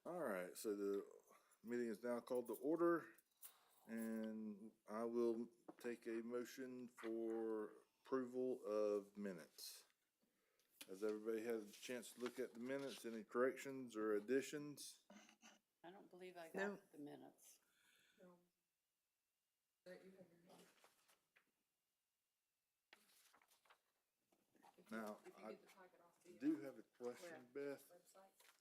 All right, so the meeting is now called to order, and I will take a motion for approval of minutes. Has everybody had a chance to look at the minutes? Any corrections or additions? I don't believe I No. got the minutes. Now, I do have a question, Beth.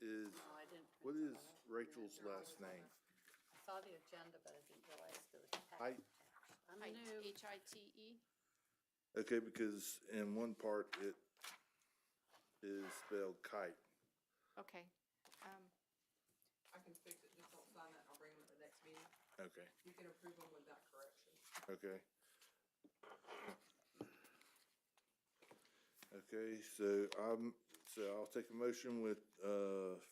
Is, No, I didn't. what print is some out. Rachel's last name? I saw the agenda, but I didn't realize there was Height? I'm new. H-I-T-E? Okay, because in one part it is spelled kite. Okay. I can fix it, just don't sign that, and I'll bring them at the next meeting. Okay, You can approve them with that correction. okay. Okay, so I'll take a motion with,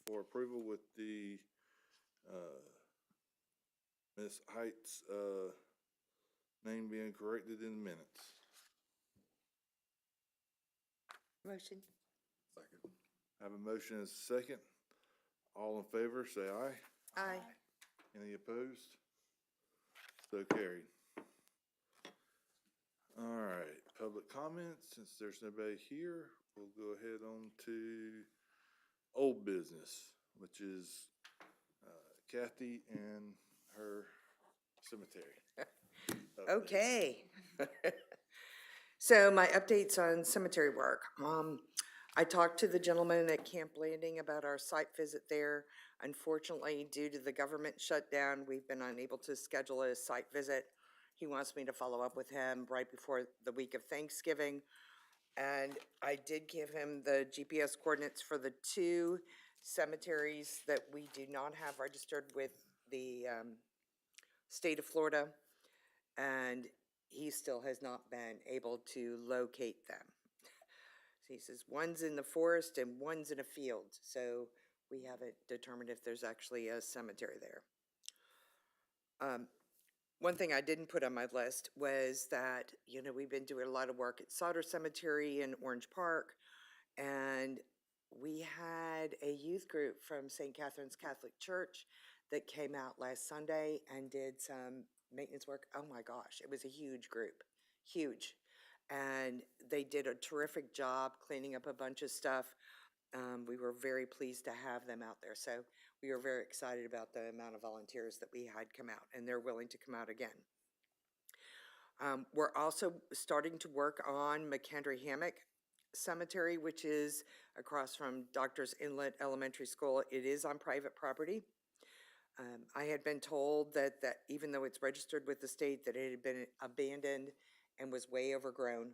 for approval with the, Ms. Height's, name being corrected in the minutes. Motion. Second. Have a motion and a second. All in favor, say aye. Aye. Any opposed? So carried. All right, public comments. Since there's nobody here, we'll go ahead on to old business, which is Kathy and her cemetery. update. Okay. So my updates on cemetery work. I talked to the gentleman at Camp Landing about our site visit there. Unfortunately, due to the government shutdown, we've been unable to schedule a site visit. He wants me to follow up with him right before the week of Thanksgiving. And I did give him the GPS coordinates for the two cemeteries that we do not have registered with the state of Florida. And he still has not been able to locate them. So he says one's in the forest and one's in a field. So we haven't determined if there's actually a cemetery there. One thing I didn't put on my list was that, we've been doing a lot of work at Sauter Cemetery in Orange Park, and we had a youth group from St. Catherine's Catholic Church that came out last Sunday and did some maintenance work. Oh my gosh, it was a huge group, huge. And they did a terrific job cleaning up a bunch of stuff. We were very pleased to have them out there. So we were very excited about the amount of volunteers that we had come out, and they're willing to come out again. We're also starting to work on McKendree Hammock Cemetery, which is across from Doctor's Inlet Elementary School. It is on private property. I had been told that even though it's registered with the state, that it had been abandoned and was way overgrown.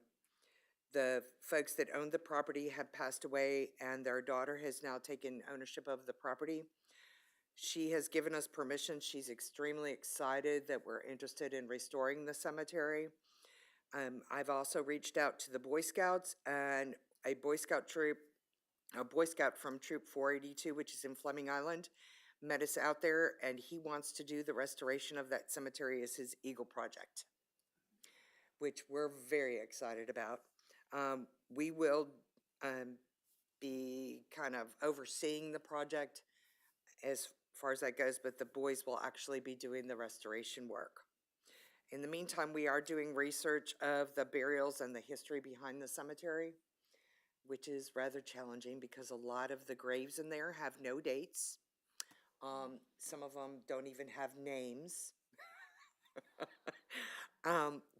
The folks that owned the property have passed away, and their daughter has now taken ownership of the property. She has given us permission. She's extremely excited that we're interested in restoring the cemetery. I've also reached out to the Boy Scouts, and a Boy Scout troop, a Boy Scout from Troop 482, which is in Fleming Island, met us out there, and he wants to do the restoration of that cemetery as his Eagle project, which we're very excited about. We will be kind of overseeing the project as far as that goes, but the boys will actually be doing the restoration work. In the meantime, we are doing research of the burials and the history behind the cemetery, which is rather challenging because a lot of the graves in there have no dates. Some of them don't even have names.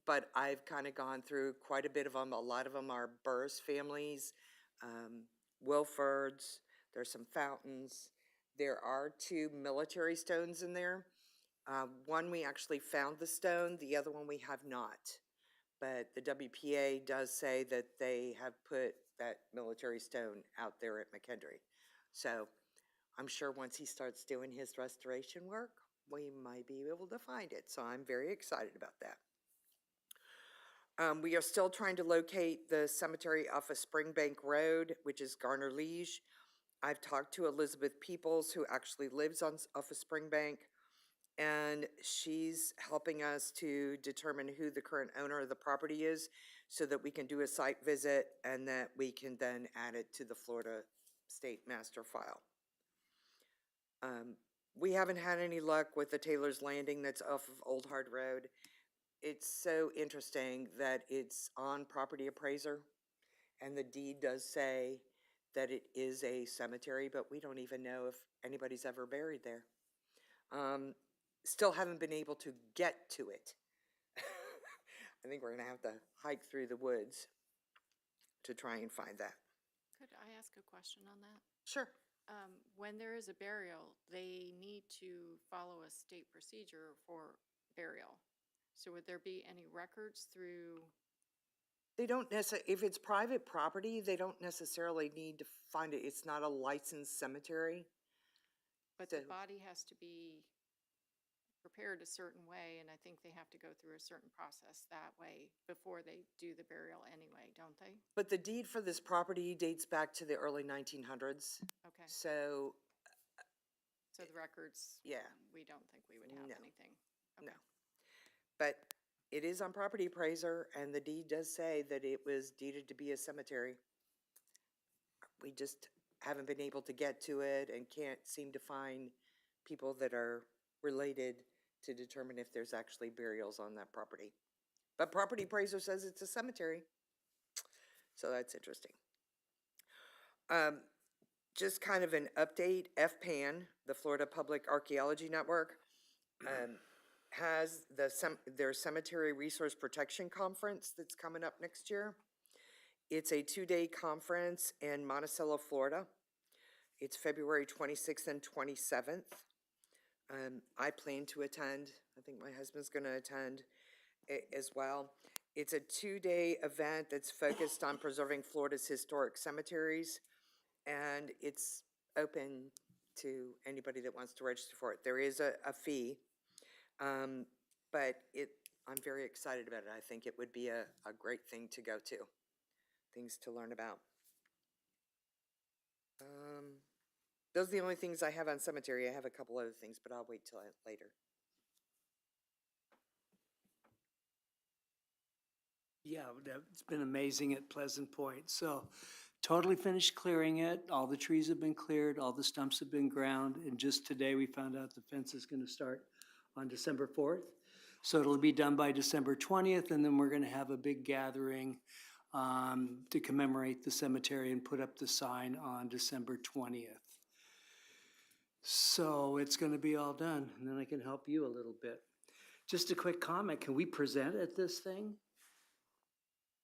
But I've kind of gone through quite a bit of them. A lot of them are Burris families, Wilfords, there's some fountains. There are two military stones in there. One we actually found the stone, the other one we have not. But the WPA does say that they have put that military stone out there at McKendree. So I'm sure once he starts doing his restoration work, we might be able to find it. So I'm very excited about that. We are still trying to locate the cemetery off of Springbank Road, which is Garner Liege. I've talked to Elizabeth Peoples, who actually lives off of Springbank, and she's helping us to determine who the current owner of the property is so that we can do a site visit and that we can then add it to the Florida State Master File. We haven't had any luck with the Taylor's Landing that's off of Old Hard Road. It's so interesting that it's on property appraiser, and the deed does say that it is a cemetery, but we don't even know if anybody's ever buried there. Still haven't been able to get to it. I think we're gonna have to hike through the woods to try and find that. Could I ask a question on that? Sure. When there is a burial, they need to follow a state procedure for burial. So would there be any records through, They don't necessarily, if it's private property, they don't necessarily need to find it. It's not a licensed cemetery. but the So- body has to be prepared a certain way, and I think they have to go through a certain process that way before they do the burial anyway, don't they? But the deed for this property dates back to the early 1900s. Okay, So, so the records, yeah, we don't think we would have No. anything. no. But it is on property appraiser, and the deed does say that it was deeded to be a cemetery. We just haven't been able to get to it and can't seem to find people that are related to determine if there's actually burials on that property. But property appraiser says it's a cemetery. So that's interesting. Just kind of an update, FPAN, the Florida Public Archaeology Network, has their Cemetery Resource Protection Conference that's coming up next year. It's a 2-day conference in Monticello, Florida. It's February 26th and 27th. I plan to attend. I think my husband's going to attend as well. It's a 2-day event that's focused on preserving Florida's historic cemeteries, and it's open to anybody that wants to register for it. There is a fee, but I'm very excited about it. I think it would be a great thing to go to, things to learn about. Those are the only things I have on cemetery. I have a couple other things, but I'll wait till later. Yeah, it's been amazing at Pleasant Point. So totally finished clearing it. All the trees have been cleared, all the stumps have been ground, and just today we found out the fence is gonna start on December 4th. So it'll be done by December 20th, and then we're gonna have a big gathering to commemorate the cemetery and put up the sign on December 20th. So it's gonna be all done, and then I can help you a little bit. Just a quick comment, can we present at this thing?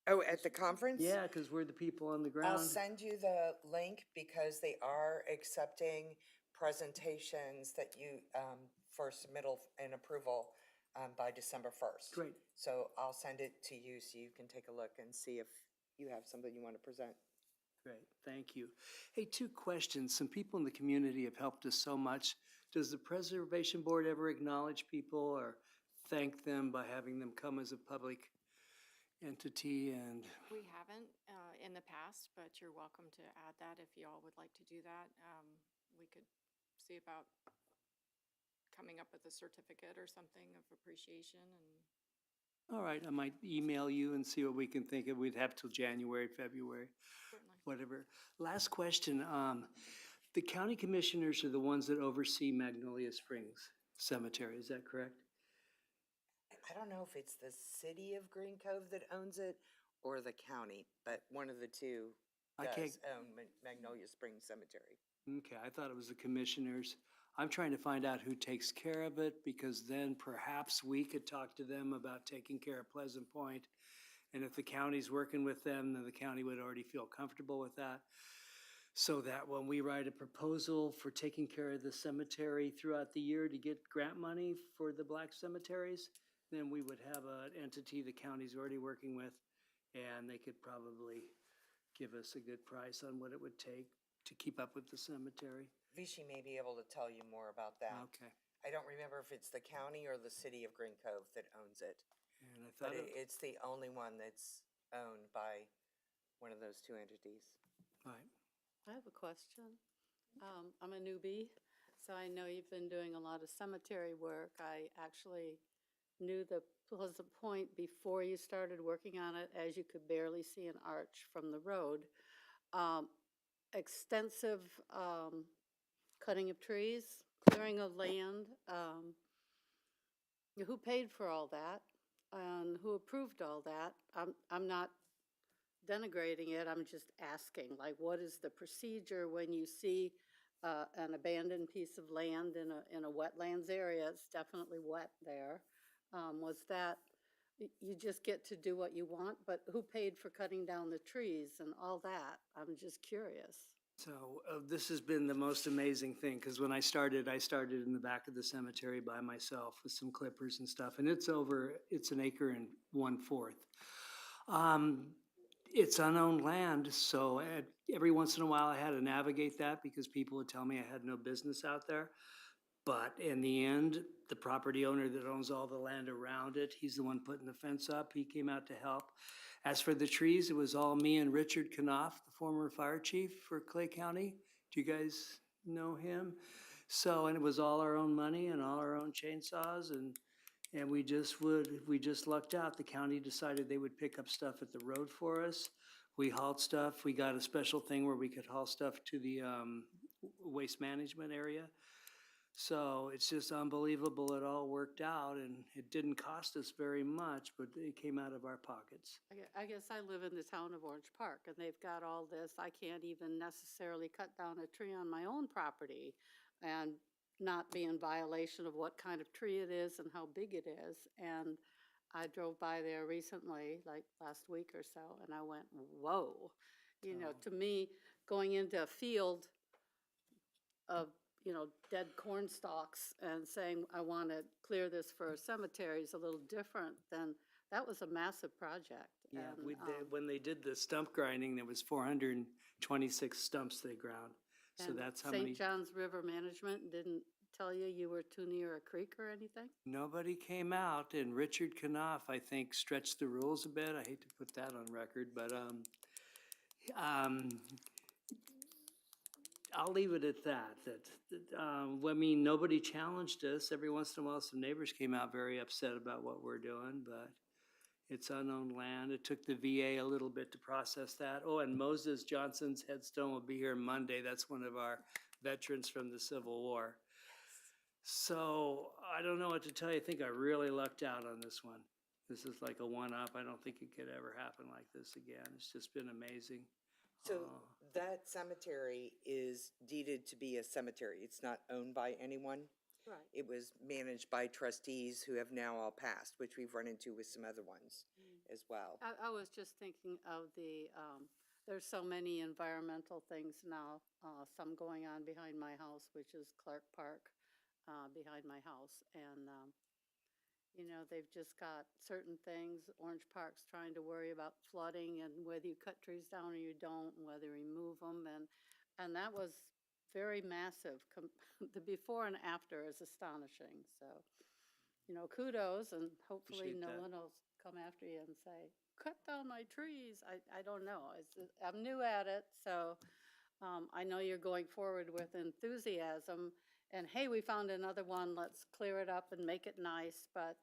Oh, at the conference? Yeah, because we're the people on the I'll ground. send you the link because they are accepting presentations that you, for submittal and approval, by December 1st. Great. So I'll send it to you so you can take a look and see if you have something you want to present. Great, thank you. Hey, 2 questions. Some people in the community have helped us so much. Does the Preservation Board ever acknowledge people or thank them by having them come as a public entity? And We haven't in the past, but you're welcome to add that if y'all would like to do that. We could see about coming up with a certificate or something of appreciation and all right, I might email you and see what we can think of. We'd have till January, February, certainly. whatever. Last question. The county commissioners are the ones that oversee Magnolia Springs Cemetery, is that correct? I don't know if it's the city of Green Cove that owns it or the county, but one of the two I can't- does own Magnolia Springs Cemetery. Okay, I thought it was the commissioners. I'm trying to find out who takes care of it, because then perhaps we could talk to them about taking care of Pleasant Point. And if the county's working with them, then the county would already feel comfortable with that. So that when we write a proposal for taking care of the cemetery throughout the year to get grant money for the black cemeteries, then we would have an entity the county's already working with, and they could probably give us a good price on what it would take to keep up with the cemetery. Vichy may be able to tell you more about that. Okay. I don't remember if it's the county or the city of Green Cove that owns it, And I but thought, it's the only one that's owned by one of those 2 entities. right, I have a question. I'm a newbie, so I know you've been doing a lot of cemetery work. I actually knew the Pleasant Point before you started working on it, as you could barely see an arch from the road. Extensive cutting of trees. clearing of land, who paid for all that? And who approved all that? I'm not denigrating it, I'm just asking, like, what is the procedure when you see an abandoned piece of land in a wetlands area? It's definitely wet there. Was that, you just get to do what you want, but who paid for cutting down the trees and all that? I'm just curious. So this has been the most amazing thing, because when I started in the back of the cemetery by myself with some clippers and stuff, and it's an acre and 1/4. It's unowned land, so every once in a while I had to navigate that because people would tell me I had no business out there. But in the end, the property owner that owns all the land around it, he's the one putting the fence up. He came out to help. As for the trees, it was all me and Richard Knopf, the former fire chief for Clay County. Do you guys know him? So, and it was all our own money and all our own chainsaws, and we just lucked out. The county decided they would pick up stuff at the road for us. We hauled stuff. We got a special thing where we could haul stuff to the waste management area. So it's just unbelievable. It all worked out, and it didn't cost us very much, but it came out of our pockets. I guess I live in the town of Orange Park, and they've got all this. I can't even necessarily cut down a tree on my own property and not be in violation of what kind of tree it is and how big it is. And I drove by there recently, like last week or so, and I went, whoa. You know, to me, going into a field of, dead corn stalks and saying, I want to clear this for a cemetery is a little different than, that was a massive project. Yeah, And, when they did the stump grinding, there was 426 stumps they ground. So and that's how many. St. John's River Management didn't tell you you were too near a creek or anything? Nobody came out, and Richard Knopf, I think, stretched the rules a bit. I hate to put that on record, but I'll leave it at that. I mean, nobody challenged us. Every once in a while, some neighbors came out very upset about what we're doing, but it's unowned land. It took the VA a little bit to process that. Oh, and Moses Johnson's headstone will be here Monday. That's one of our veterans from the Civil War. So I don't know what to tell you. I think I really lucked out on this one. This is like a one-up. I don't think it could ever happen like this again. It's just been amazing. So that cemetery is deeded to be a cemetery. It's not owned by anyone. Right. It was managed by trustees who have now all passed, which we've run into with some other ones as well. I was just thinking of there's so many environmental things now, some going on behind my house, which is Clark Park, behind my house. And, they've just got certain things. Orange Park's trying to worry about flooding and whether you cut trees down or you don't, and whether you remove them. And that was very massive. The before and after is astonishing. So, kudos, and hopefully Appreciate no that. one will come after you and say, cut down my trees. I don't know. I'm new at it, so I know you're going forward with enthusiasm. And hey, we found another one, let's clear it up and make it nice, but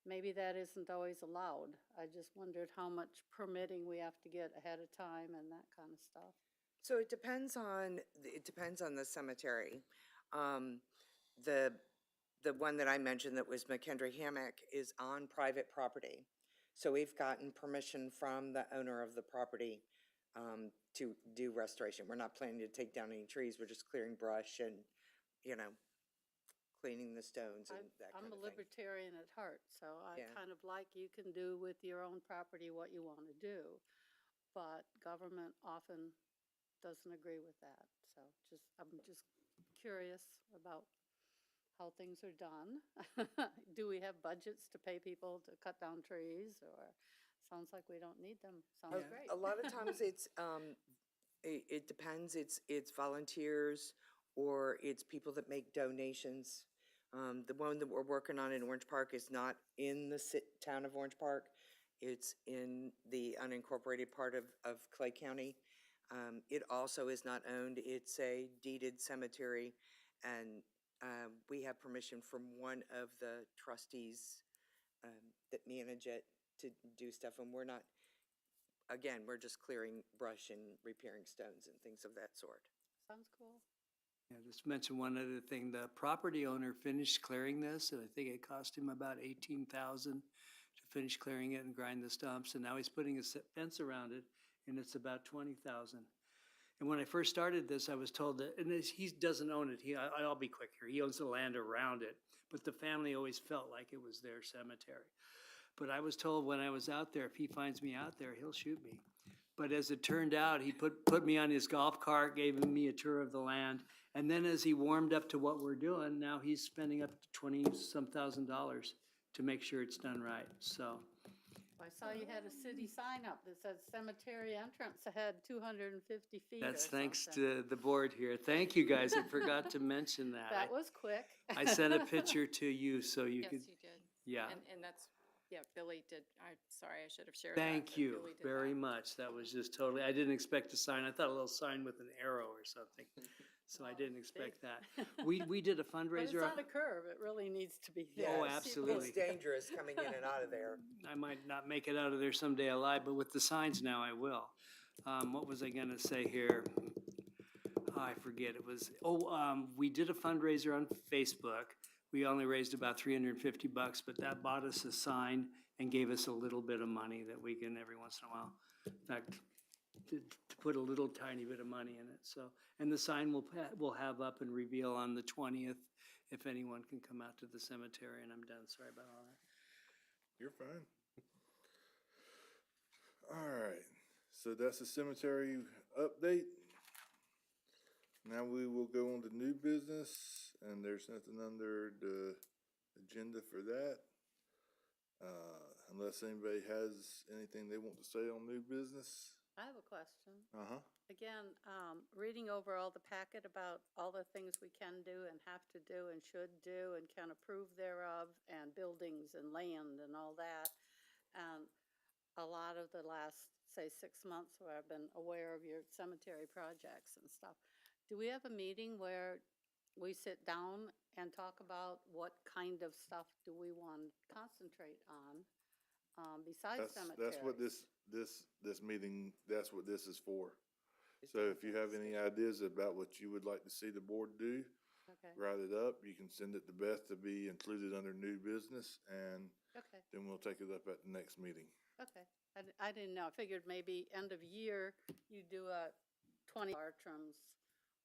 maybe that isn't always allowed. I just wondered how much permitting we have to get ahead of time and that kind of stuff. So it depends on the cemetery. The one that I mentioned that was McKendree Hammock is on private property. So we've gotten permission from the owner of the property to do restoration. We're not planning to take down any trees. We're just clearing brush and, cleaning the stones and that kind I'm of a thing. libertarian at heart, so I Yeah. kind of like you can do with your own property what you want to do. But government often doesn't agree with that. So I'm just curious about how things are done. Do we have budgets to pay people to cut down trees, or sounds like we don't need them? Sounds great. A lot of times it's, it depends, it's volunteers or it's people that make donations. The one that we're working on in Orange Park is not in the town of Orange Park. It's in the unincorporated part of Clay County. It also is not owned. It's a deeded cemetery, and we have permission from one of the trustees that manage it to do stuff, and we're not, again, we're just clearing brush and repairing stones and things of that sort. Sounds cool. Yeah, just mention one other thing. The property owner finished clearing this, and I think it cost him about 18,000 to finish clearing it and grind the stumps, and now he's putting a fence around it, and it's about 20,000. And when I first started this, I was told that, and he doesn't own it. I'll be quick here. He owns the land around it, but the family always felt like it was their cemetery. But I was told when I was out there, if he finds me out there, he'll shoot me. But as it turned out, he put me on his golf cart, gave me a tour of the land. And then as he warmed up to what we're doing, now he's spending up to $20-some thousand to make sure it's done right. So I saw you had a city sign up that said cemetery entrance ahead 250 feet or that's thanks something. to the board here. Thank you, guys. I forgot to mention that. That was quick. I sent a picture to you so you Yes, could, you did. yeah. And that's, yeah, Billy did, sorry, I should have shared that. Thank but you Billy did very that. much. That was just totally, I didn't expect a sign. I thought a little sign with an arrow or something. So I didn't expect that. We did a But it's fundraiser. on a curve. It really needs to be there. Oh, People- absolutely. It's dangerous coming in and out of there. I might not make it out of there someday alive, but with the signs now, I will. What was I gonna say here? I forget. It was, we did a fundraiser on Facebook. We only raised about $350, but that bought us a sign and gave us a little bit of money that we can every once in a while. In fact, to put a little tiny bit of money in it, so. And the sign we'll have up and reveal on the 20th if anyone can come out to the cemetery, and I'm done. Sorry about all that. You're fine. All right, so that's the cemetery update. Now we will go on to new business, and there's nothing under the agenda for that. Unless anybody has anything they want to say on new business. I have a question. Uh-huh. Again, reading over all the packet about all the things we can do and have to do and should do and can approve thereof, and buildings and land and all that. And a lot of the last, say, 6 months where I've been aware of your cemetery projects and stuff. Do we have a meeting where we sit down and talk about what kind of stuff do we want to concentrate on besides cemeteries? That's what this meeting, that's what this is for. So if you have any ideas about what you would like to see the board do, Okay, write it up. You can send it to Beth to be included under new business, and okay, then we'll take it up at the next meeting. okay. I didn't know. I figured maybe end of year, you do a 20 Bartram's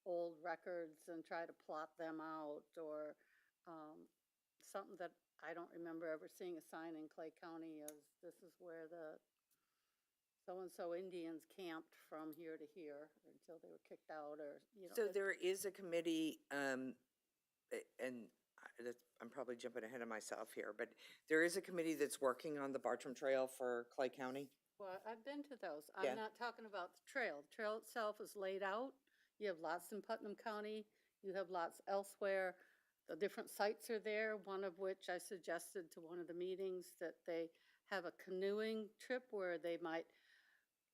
old records and try to plot them out, or something that I don't remember ever seeing a sign in Clay County as this is where the so-and-so Indians camped from here to here until they were kicked out, or, you know. So there is a committee, and I'm probably jumping ahead of myself here, but there is a committee that's working on the Bartram Trail for Clay County. Well, I've been to those. Yeah. I'm not talking about the trail. The trail itself is laid out. You have lots in Putnam County. You have lots elsewhere. The different sites are there, one of which I suggested to one of the meetings that they have a canoeing trip where they might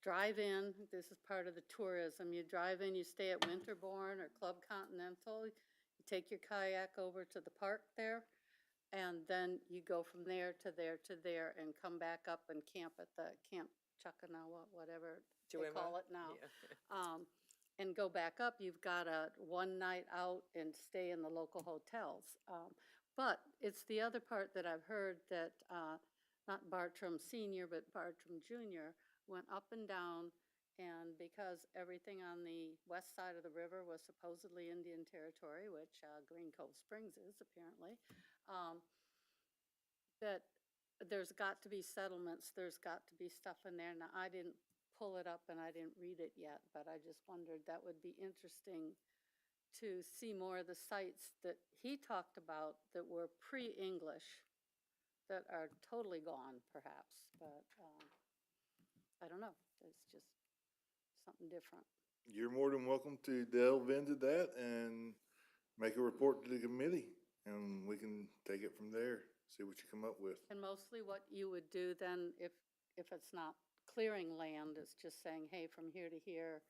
drive in. This is part of the tourism. You drive in, you stay at Winterbourne or Club Continental. You take your kayak over to the park there, and then you go from there to there to there and come back up and camp at the Camp Chuckanawa, whatever they call it now. Yeah. And go back up. You've got a one night out and stay in the local hotels. But it's the other part that I've heard that, not Bartram Senior, but Bartram Junior went up and down, and because everything on the west side of the river was supposedly Indian territory, which Green Cove Springs is apparently, that there's got to be settlements, there's got to be stuff in there. Now, I didn't pull it up and I didn't read it yet, but I just wondered, that would be interesting to see more of the sites that he talked about that were pre-English, that are totally gone perhaps, but I don't know, it's just something different. You're more than welcome to delve into that and make a report to the committee, and we can take it from there, see what you come up with. And mostly what you would do then, if it's not clearing land, is just saying, hey, from here to here,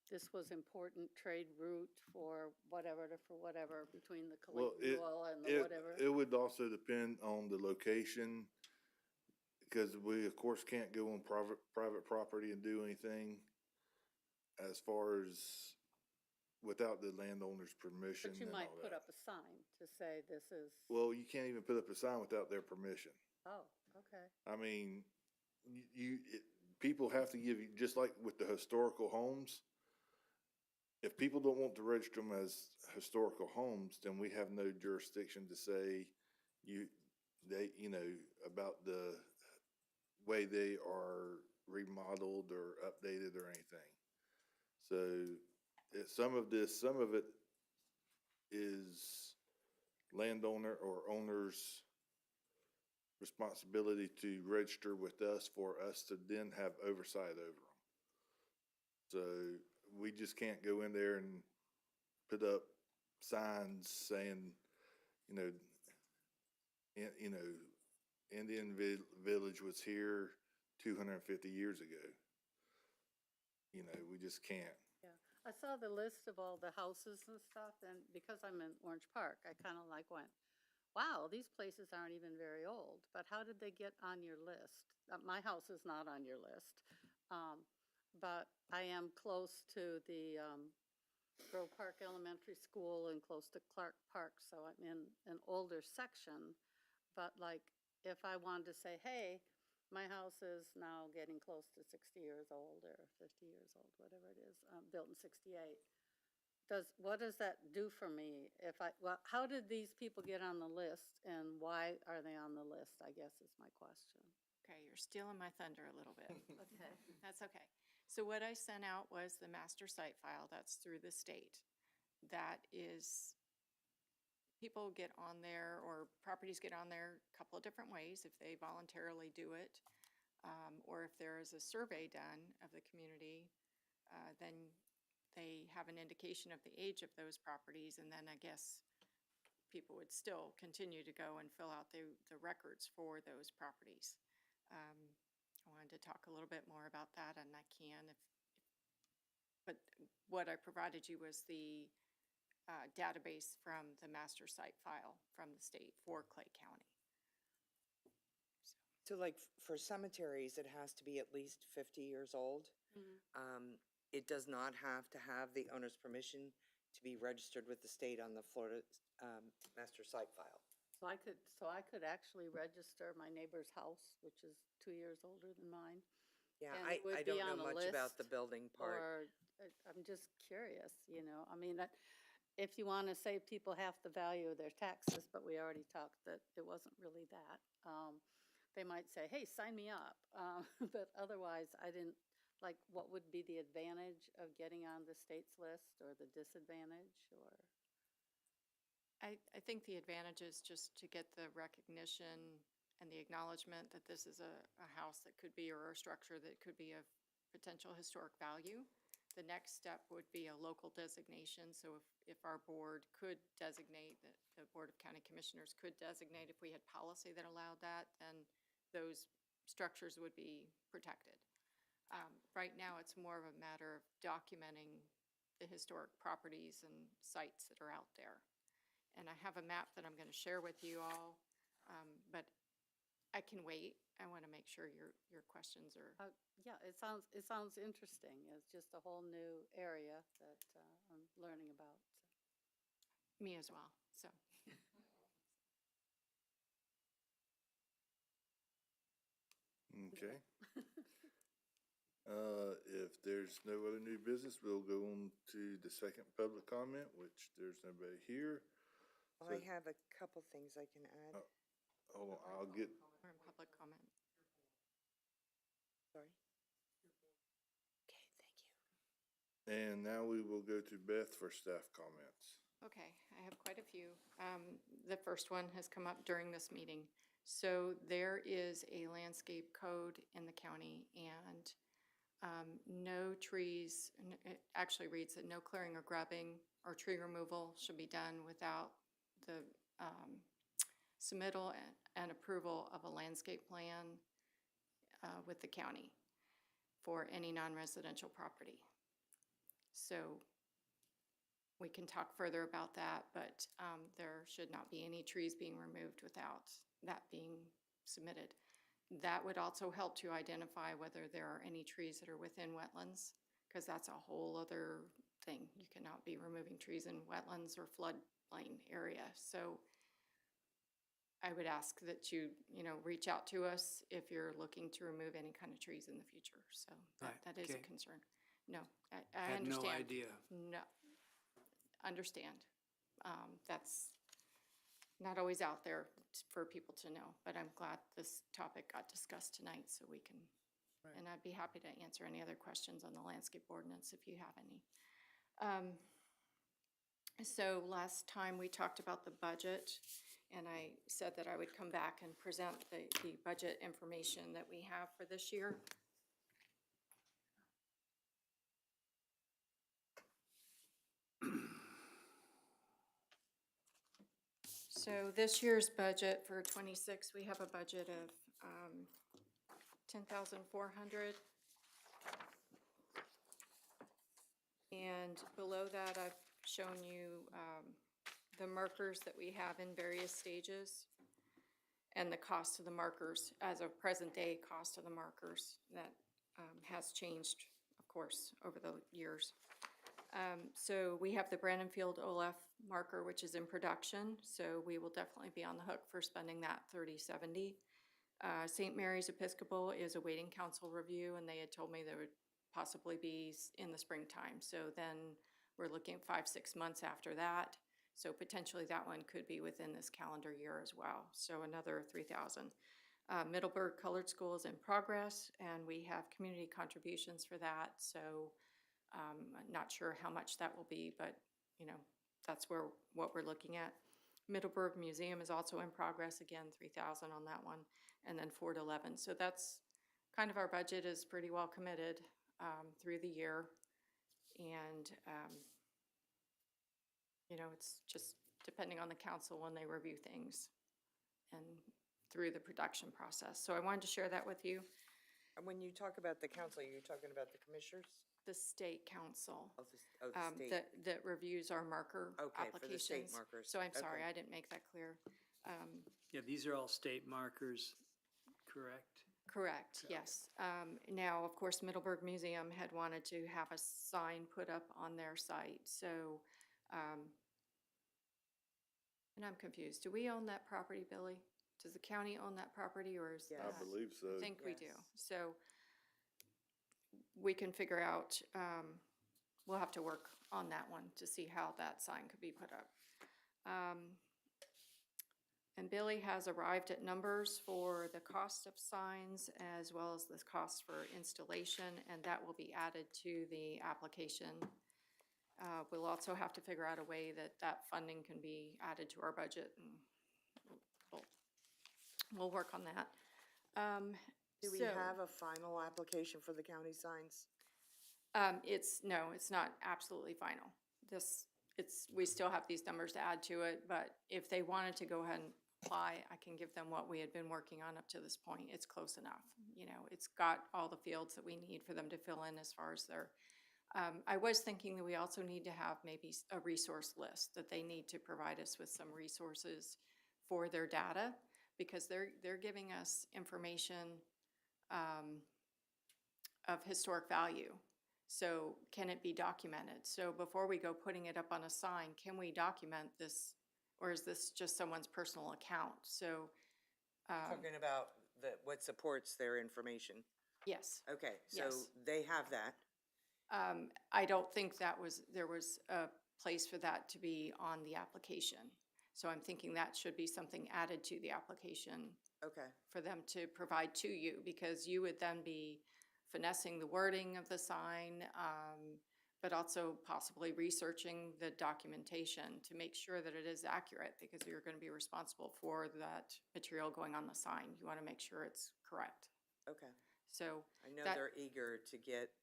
this was important trade route for whatever, between the Well, colloquial and the whatever. It would also depend on the location, because we, of course, can't go on private property and do anything as far as without the landowner's permission But you and might all put that. up a sign to say this is, Well, you can't even put up a sign without their permission. oh, okay. I mean, people have to give you, just like with the historical homes, if people don't want to register them as historical homes, then we have no jurisdiction to say about the way they are remodeled or updated or anything. So, some of it is landowner or owner's responsibility to register with us for us to then have oversight over them. So we just can't go in there and put up signs saying, you know, Indian Village was here 250 years ago. We just can't. Yeah, I saw the list of all the houses and stuff, and because I'm in Orange Park, I kind of like went, wow, these places aren't even very old, but how did they get on your list? My house is not on your list, but I am close to the Grove Park Elementary School and close to Clark Park, so I'm in an older section. But like, if I wanted to say, hey, my house is now getting close to 60 years old or 50 years old, whatever it is, built in 68. What does that do for me how did these people get on the list and why are they on the list, I guess is my question. Okay, you're stealing my thunder a little bit. Okay. That's okay. So what I sent out was the master site file. That's through the state. That is, people get on there, or properties get on there a couple of different ways, if they voluntarily do it, or if there is a survey done of the community, then they have an indication of the age of those properties, and then I guess people would still continue to go and fill out the records for those properties. I wanted to talk a little bit more about that, and I can but what I provided you was the database from the master site file from the state for Clay County. So like for cemeteries, it has to be at least 50 years old. It does not have to have the owner's permission to be registered with the state on the Florida master site file. So I could actually register my neighbor's house, which is 2 years older than mine. Yeah, And it would I don't be on know a much about the list, building part. Or, I'm just curious, I mean, if you want to save people half the value of their taxes, but we already talked that it wasn't really that, they might say, hey, sign me up. But otherwise, I didn't, like, what would be the advantage of getting on the state's list or the disadvantage, or? I think the advantage is just to get the recognition and the acknowledgement that this is a house that could be, or a structure that could be of potential historic value. The next step would be a local designation. So if our board could designate, the Board of County Commissioners could designate, if we had policy that allowed that, then those structures would be protected. Right now, it's more of a matter of documenting the historic properties and sites that are out there. And I have a map that I'm going to share with you all, but I can wait. I want to make sure your questions are. Yeah, it sounds interesting. It's just a whole new area that I'm learning about. So. Me as well, so. Okay. If there's no other new business, we'll go on to the second public comment, which there's nobody here. I have a couple things I can add. Hold on, I'll get, We're in public comment. Sorry. Okay, thank you. and now we will go to Beth for staff comments. Okay, I have quite a few. The first one has come up during this meeting. So there is a landscape code in the county, and no trees, it actually reads that no clearing or grubbing or tree removal should be done without the submittal and approval of a landscape plan with the county for any non-residential property. So we can talk further about that, but there should not be any trees being removed without that being submitted. That would also help to identify whether there are any trees that are within wetlands, because that's a whole other thing. You cannot be removing trees in wetlands or floodplain area. So I would ask that you reach out to us if you're looking to remove any kind of trees in the future. So Right, that is a okay. concern. No, I Had no understand. idea. No, understand. That's not always out there for people to know, but I'm glad this topic got discussed tonight so we can, and I'd be happy to answer any other questions on the landscape ordinance if you have any. So last time we talked about the budget, and I said that I would come back and present the budget information that we have for this year. So this year's budget for '26, we have a budget of 10,400. And below that, I've shown you the markers that we have in various stages and the cost of the markers as of present day cost of the markers that has changed, of course, over the years. So we have the Brandon Field OLF marker, which is in production, so we will definitely be on the hook for spending that 3070. St. Mary's Episcopal is awaiting council review, and they had told me there would possibly be in the springtime. So then we're looking at 5-6 months after that. So potentially that one could be within this calendar year as well. So another 3,000. Middleburg Colored School is in progress, and we have community contributions for that. So I'm not sure how much that will be, but that's what we're looking at. Middleburg Museum is also in progress, again, 3,000 on that one, and then 4-11. So that's kind of our budget is pretty well committed through the year. And, it's just depending on the council when they review things and through the production process. So I wanted to share that with you. And when you talk about the council, you're talking about the commissioners? The state council The state. that reviews our marker Okay, for the state applications. markers. So I'm sorry, Okay. I didn't make that clear. Yeah, these are all state markers, correct? Correct, yes. Now, of course, Middleburg Museum had wanted to have a sign put up on their site, so, and I'm confused. Do we own that property, Billy? Does the county own that property, or is Yes. I that? believe so. I think we do. Yes. So we can figure out, we'll have to work on that one to see how that sign could be put up. And Billy has arrived at numbers for the cost of signs as well as the cost for installation, and that will be added to the application. We'll also have to figure out a way that funding can be added to our budget, and we'll work on that. Do we So, have a final application for the county signs? no, it's not absolutely final. We still have these numbers to add to it, but if they wanted to go ahead and apply, I can give them what we had been working on up to this point. It's close enough. It's got all the fields that we need for them to fill in as far as their, I was thinking that we also need to have maybe a resource list, that they need to provide us with some resources for their data, because they're giving us information of historic value. So can it be documented? So before we go putting it up on a sign, can we document this, or is this just someone's personal account? So, Talking about what supports their information. yes. Okay, so Yes. they have that. I don't think there was a place for that to be on the application. So I'm thinking that should be something added to the application Okay, for them to provide to you, because you would then be finessing the wording of the sign, but also possibly researching the documentation to make sure that it is accurate, because you're going to be responsible for that material going on the sign. You want to make sure it's correct. okay. So I know That- they're eager to get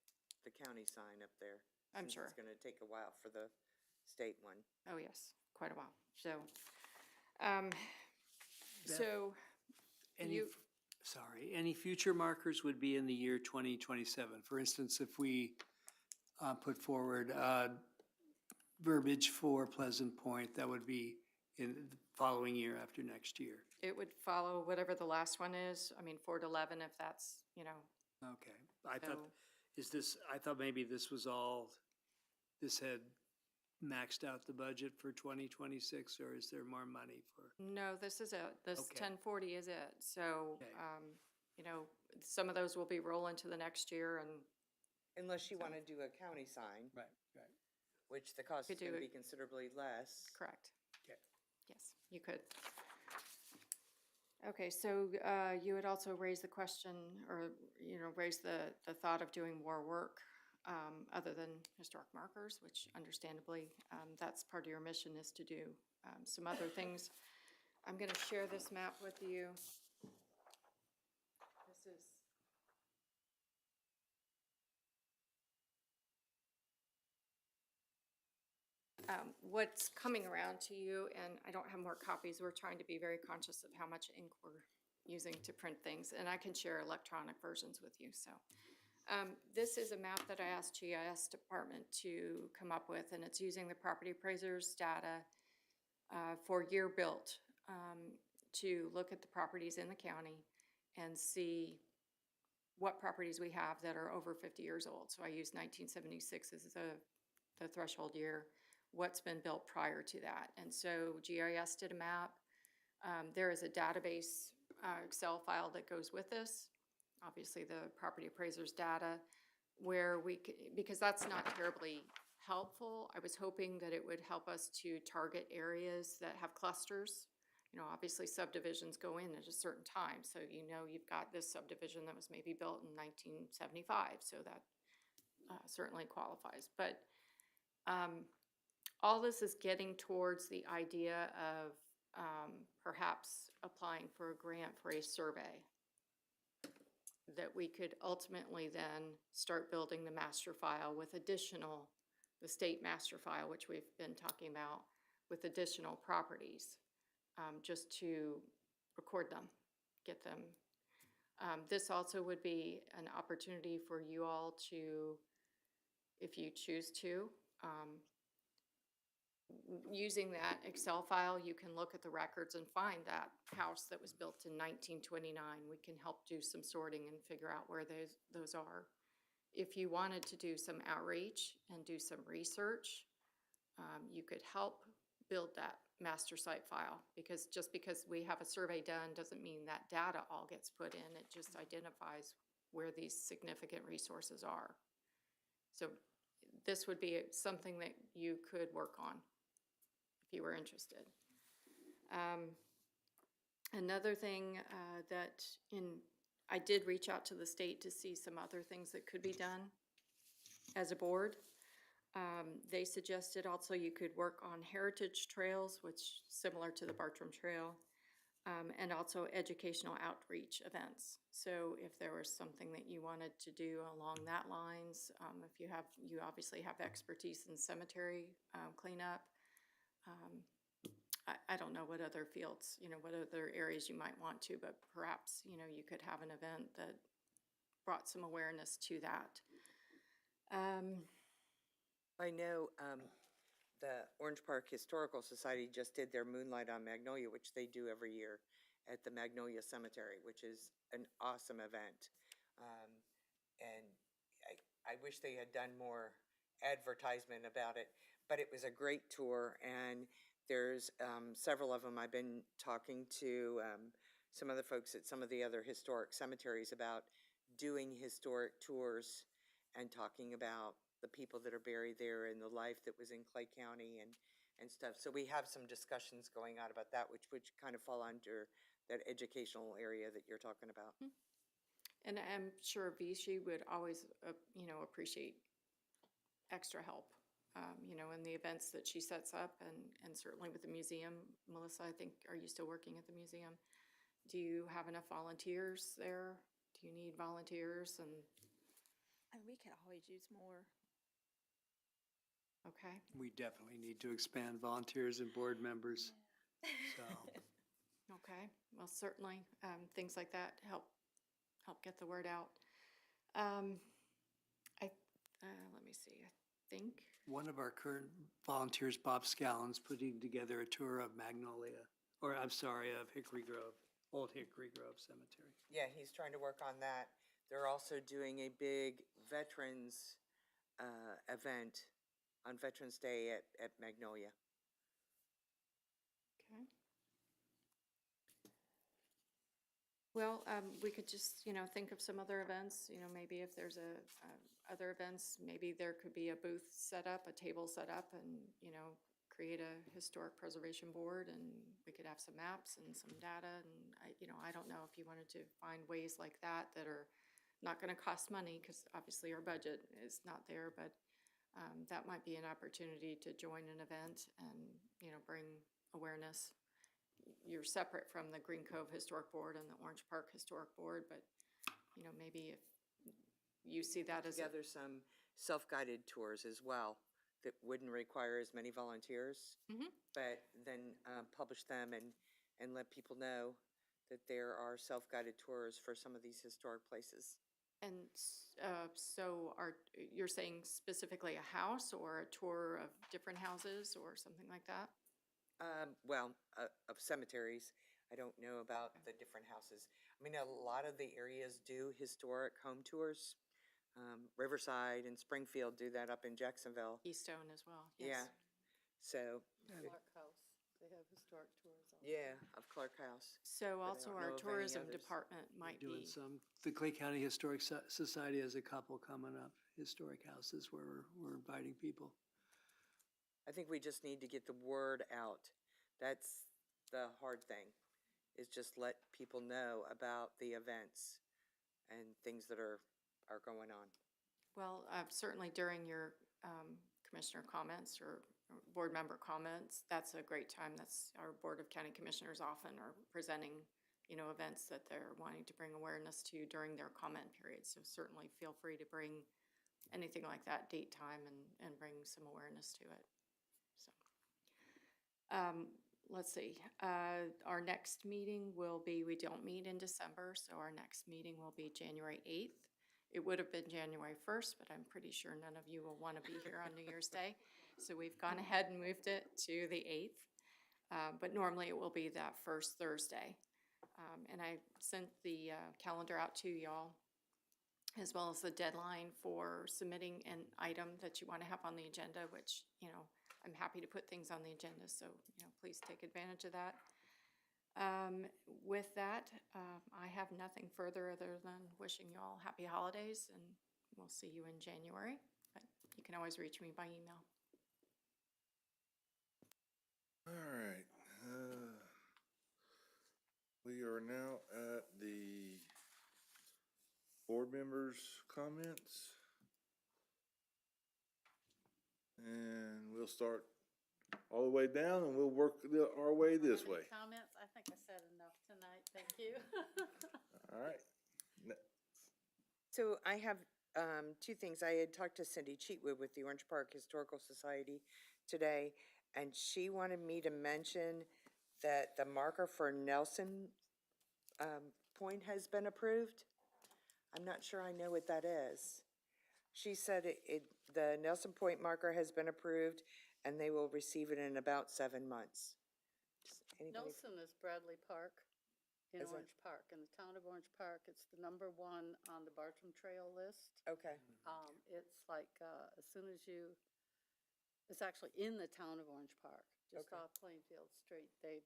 the county sign up there. I'm since sure. It's gonna take a while for the state one. Oh, yes, quite a while. So, Beth, so Any future markers would be in the year 2027. For instance, if we put forward verbiage for Pleasant Point, that would be in the following year after next year. it would follow whatever the last one is. I mean, 4-11, if that's, Okay. I so, thought maybe this was all this had maxed out the budget for 2026, or is there more money for? No, this is it. This Okay. 1040 is it. So, Okay. you know, some of those will be rolling to the next year and Unless you want to do a county sign, Right, right. which the cost Could is going to do be it. considerably less. correct. Okay. Yes, you could. Okay, so you had also raised the question, or, you know, raised the thought of doing more work other than historic markers, which understandably, that's part of your mission is to do some other things. I'm going to share this map with you. This is. What's coming around to you, and I don't have more copies, we're trying to be very conscious of how much ink we're using to print things, and I can share electronic versions with you, so. This is a map that I asked GIS department to come up with, and it's using the property appraiser's data for year built, to look at the properties in the county and see what properties we have that are over 50 years old. So I used 1976 as the threshold year, what's been built prior to that. And so GIS did a map. There is a database Excel file that goes with this, obviously the property appraiser's data, where we could, because that's not terribly helpful. I was hoping that it would help us to target areas that have clusters. You know, obviously subdivisions go in at a certain time, so you know you've got this subdivision that was maybe built in 1975, so that certainly qualifies. But all this is getting towards the idea of perhaps applying for a grant for a survey that we could ultimately then start building the master file with additional, the state master file, which we've been talking about, with additional properties, just to record them, get them. This also would be an opportunity for you all to, if you choose to, using that Excel file, you can look at the records and find that house that was built in 1929. We can help do some sorting and figure out where those are. If you wanted to do some outreach and do some research, you could help build that master site file, because just because we have a survey done doesn't mean that data all gets put in. It just identifies where these significant resources are. So this would be something that you could work on if you were interested. Another thing I did reach out to the state to see some other things that could be done as a board. They suggested also you could work on heritage trails, which similar to the Bartram Trail, and also educational outreach events. So if there was something that you wanted to do along that lines, if you obviously have expertise in cemetery cleanup. I don't know what other fields, what other areas you might want to, but perhaps, you could have an event that brought some awareness to that. I know the Orange Park Historical Society just did their Moonlight on Magnolia, which they do every year at the Magnolia Cemetery, which is an awesome event. And I wish they had done more advertisement about it, but it was a great tour, and there's several of them. I've been talking to some of the folks at some of the other historic cemeteries about doing historic tours and talking about the people that are buried there and the life that was in Clay County and stuff. So we have some discussions going on about that, which would kind of fall under that educational area that you're talking about. And I'm sure Vichy would always, appreciate extra help, in the events that she sets up, and certainly with the museum. Melissa, I think, are you still working at the museum? Do you have enough volunteers there? Do you need volunteers? And we could always use more. okay, We definitely need to expand volunteers and board members, so. okay. Well, certainly things like that help get the word out. Let me see. I think. One of our current volunteers, Bob Scallon's putting together a tour of Magnolia, or I'm sorry, of Hickory Grove, Old Hickory Grove Cemetery. Yeah, he's trying to work on that. They're also doing a big veterans event on Veterans Day at Magnolia. Okay. Well, we could just, think of some other events, maybe if there's other events, maybe there could be a booth set up, a table set up and, create a historic preservation board and we could have some maps and some data and I don't know if you wanted to find ways like that that are not gonna cost money, because obviously our budget is not there, but that might be an opportunity to join an event and, bring awareness. You're separate from the Green Cove Historic Board and the Orange Park Historic Board, but, maybe if you see that as a, Together some self-guided tours as well that wouldn't require as many volunteers. But then publish them and let people know that there are self-guided tours for some of these historic places. and so you're saying specifically a house or a tour of different houses or something like that? Well, of cemeteries. I don't know about the different houses. I mean, a lot of the areas do historic home tours. Riverside and Springfield do that up in Jacksonville. Keystone as well, Yeah. yes. So, Clark House, they have historic tours also. yeah, of Clark House. So I also don't our know of any tourism others. department might Doing be, some, the Clay County Historic Society has a couple coming up, historic houses where we're inviting people. I think we just need to get the word out. That's the hard thing, is just let people know about the events and things that are going on. well, certainly during your commissioner comments or board member comments, that's a great time. That's our Board of County Commissioners often are presenting, events that they're wanting to bring awareness to during their comment period. So certainly feel free to bring anything like that, date, time, and bring some awareness to it. So, let's see, our next meeting will be, we don't meet in December, so our next meeting will be January 8th. It would have been January 1st, but I'm pretty sure none of you will want to be here on New Year's Day. So we've gone ahead and moved it to the 8th. But normally it will be that first Thursday. And I sent the calendar out to y'all, as well as the deadline for submitting an item that you want to have on the agenda, which, I'm happy to put things on the agenda, so, please take advantage of that. With that, I have nothing further other than wishing you all happy holidays, and we'll see you in January. But you can always reach me by email. All right. We are now at the board members' comments. And we'll start all the way down and we'll work our way this Any way. Comments? I think I said enough tonight, thank you. All right. So I have two things. I had talked to Cindy Cheatwood with the Orange Park Historical Society today, and she wanted me to mention that the marker for Nelson Point has been approved. I'm not sure I know what that is. She said the Nelson Point marker has been approved and they will receive it in about 7 months. Does anybody- Nelson is Bradley Park in Is it? Orange Park, in the town of Orange Park. It's the #1 on the Bartram Trail list. Okay, It's like, as soon as it's actually in the town of Orange Park, just Okay. off Plainfield Street. They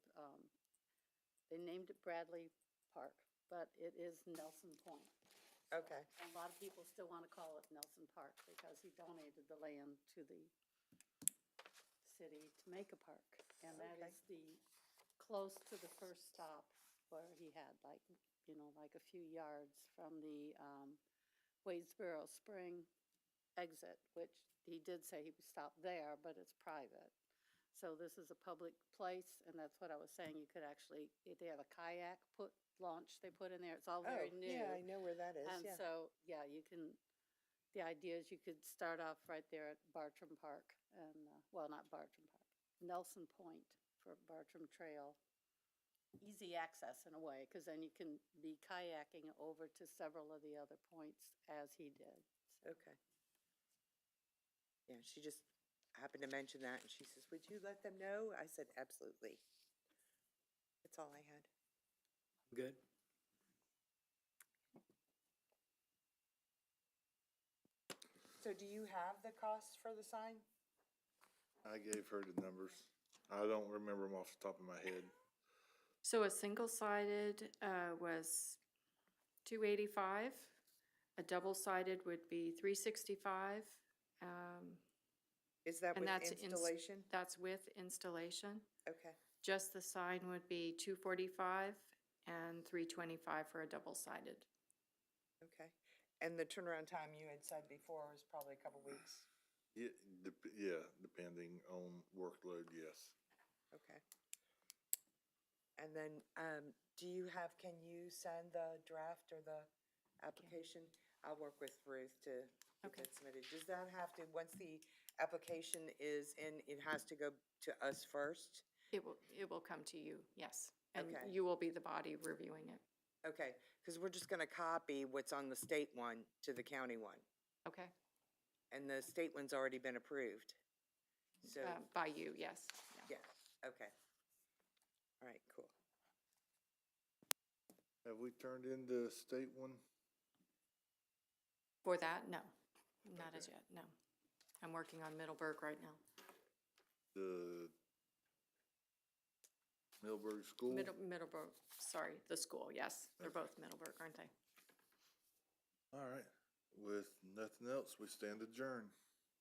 named it Bradley Park, but it is Nelson Point. So, okay, and a lot of people still want to call it Nelson Park because he donated the land to the city to make a park. And that Okay. is close to the first stop where he had like a few yards from the Wadesboro Spring exit, which he did say he would stop there, but it's private. So this is a public place, and that's what I was saying. You could actually, they have a kayak launch they put in there. It's all very oh, new. yeah, I know where that is, And yeah. so, yeah, the idea is you could start off right there at Bartram Park and, well, not Bartram Park, Nelson Point for Bartram Trail. Easy access in a way, because then you can be kayaking over to several of the other points as he did. Okay. Yeah, she just happened to mention that, and she says, would you let them know? I said, absolutely. That's all I had. Good. So do you have the costs for the sign? I gave her the numbers. I don't remember them off the top of my head. So a single-sided was 285. A double-sided would be 365. Is that And with that's installation? That's with installation. Okay, Just the sign would be 245 and 325 for a double-sided. okay. And the turnaround time you had said before was probably a couple weeks? Yeah, depending on workload, yes. Okay. And then, can you send the draft or the application? I'll work with Ruth to get Okay. that submitted. Does that have to, once the application is in, it has to go to us first? It will come to you, yes. And Okay. you will be the body reviewing it. Okay, because we're just gonna copy what's on the state one to the county one, Okay? and the state one's already been approved. So, By you, yes. Yeah. yeah, okay. All right, cool. Have we turned in the state one? For that, no, not as Okay. yet, no. I'm working on Middleburg right now. The Millburg School? Middleburg, sorry, the school, yes. They're both Middleburg, aren't they? All right. With nothing else, we stand adjourned.